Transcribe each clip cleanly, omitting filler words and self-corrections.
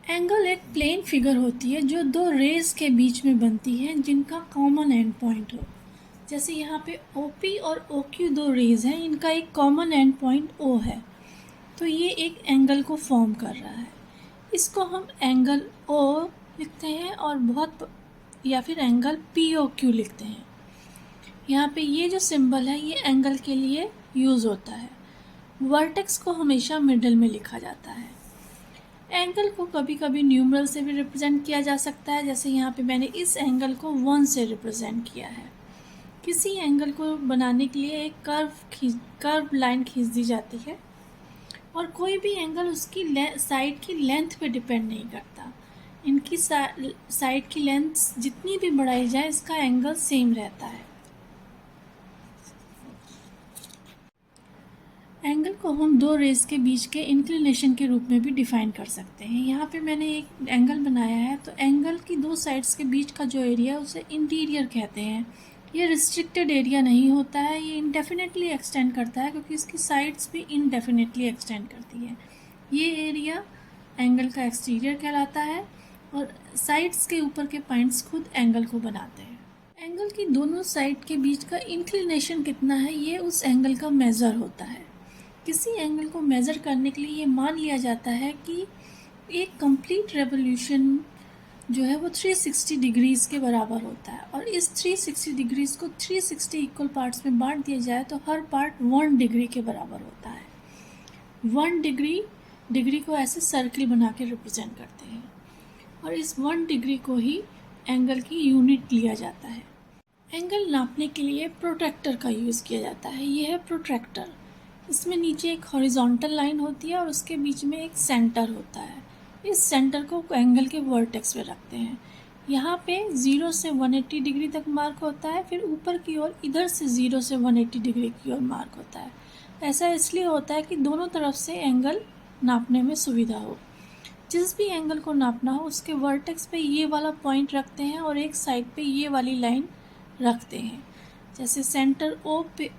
Angle एक plane figure होती है जो दो रेज के बीच में बनती है जिनका कॉमन एंड पॉइंट हो। जैसे यहाँ पे OP और OQ दो रेज हैं, इनका एक कॉमन एंड पॉइंट O है, तो ये एक एंगल को फॉर्म कर रहा है। इसको हम एंगल O लिखते हैं और या फिर एंगल POQ लिखते हैं। यहाँ पे ये जो सिंबल है ये एंगल के लिए यूज़ होता है। वर्टेक्स को हमेशा मिडल में लिखा जाता है। एंगल को कभी कभी न्यूमरल से भी रिप्रेजेंट किया जा सकता है, जैसे यहाँ पे मैंने इस एंगल को 1 से रिप्रेजेंट किया है। किसी एंगल को बनाने के लिए एक कर्व लाइन खींच दी जाती है और कोई भी एंगल उसकी साइड की लेंथ पे डिपेंड नहीं करता। इनकी साइड की लेंथ जितनी भी बढ़ाई जाए इसका एंगल सेम रहता है। एंगल को हम दो रेज के बीच के इंक्लिनेशन के रूप में भी डिफाइन कर सकते हैं। यहाँ पे मैंने एक एंगल बनाया है, तो एंगल की दो साइड्स के बीच का जो एरिया है उसे इंटीरियर कहते हैं। ये रिस्ट्रिक्टेड एरिया नहीं होता है, ये इंडेफिनेटली एक्सटेंड करता है क्योंकि इसकी साइड्स भी इंडेफिनेटली एक्सटेंड करती है। ये एरिया एंगल का एक्सटीरियर कहलाता है और साइड्स के ऊपर के पॉइंट्स खुद एंगल को बनाते हैं। एंगल की दोनों साइड के बीच का इंक्लिनेशन कितना है ये उस एंगल का मेज़र होता है। किसी एंगल को मेज़र करने के लिए ये मान लिया जाता है कि एक कंप्लीट रेवोल्यूशन जो है वो 360 डिग्रीज़ के बराबर होता है और इस 360 डिग्रीज़ को 360 इक्वल पार्ट्स में बांट दिया जाए तो हर पार्ट 1 डिग्री के बराबर होता है। 1 डिग्री को ऐसे सर्किल बना के रिप्रेजेंट करते हैं और इस 1 डिग्री को ही एंगल की यूनिट लिया जाता है। एंगल नापने के लिए प्रोट्रैक्टर का यूज़ किया जाता है। ये है प्रोट्रैक्टर। इसमें नीचे एक हॉरिजॉन्टल लाइन होती है और उसके बीच में एक सेंटर होता है। इस सेंटर को एंगल के वर्टेक्स पे रखते हैं। यहाँ पे 0 से 180 डिग्री तक मार्क होता है, फिर ऊपर की ओर इधर से 0 से 180 डिग्री की ओर मार्क होता है। ऐसा इसलिए होता है कि दोनों तरफ से एंगल नापने में सुविधा हो। जिस भी एंगल को नापना हो उसके वर्टेक्स पे ये वाला पॉइंट रखते हैं और एक साइड पे ये वाली लाइन रखते हैं। जैसे सेंटर O पे,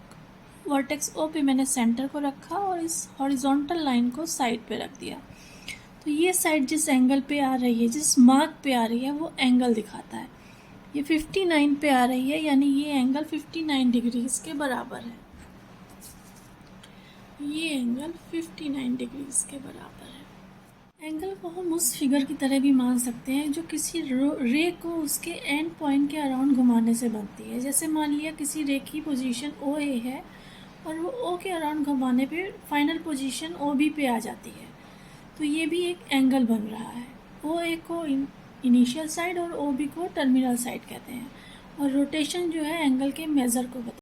वर्टेक्स O पे मैंने सेंटर को रखा और इस हॉरिजॉन्टल लाइन को साइड पे रख दिया। तो ये साइड जिस एंगल पे आ रही है, जिस मार्क पे आ रही है, वो एंगल दिखाता है। ये 59 पे आ रही है, यानी ये एंगल 59 डिग्रीज के बराबर है। ये एंगल 59 डिग्रीज के बराबर है। एंगल को हम उस फिगर की तरह भी मान सकते हैं जो किसी रे को उसके एंड पॉइंट के अराउंड घुमाने से बनती है। जैसे मान लिया किसी रे की पोजीशन OA है और वो O के अराउंड घुमाने पे फाइनल पोजीशन OB पे आ जाती है, तो ये भी एक एंगल बन रहा है। OA को इनिशियल साइड और OB को टर्मिनल साइड कहते हैं और रोटेशन जो है एंगल के मेज़र को बताता है।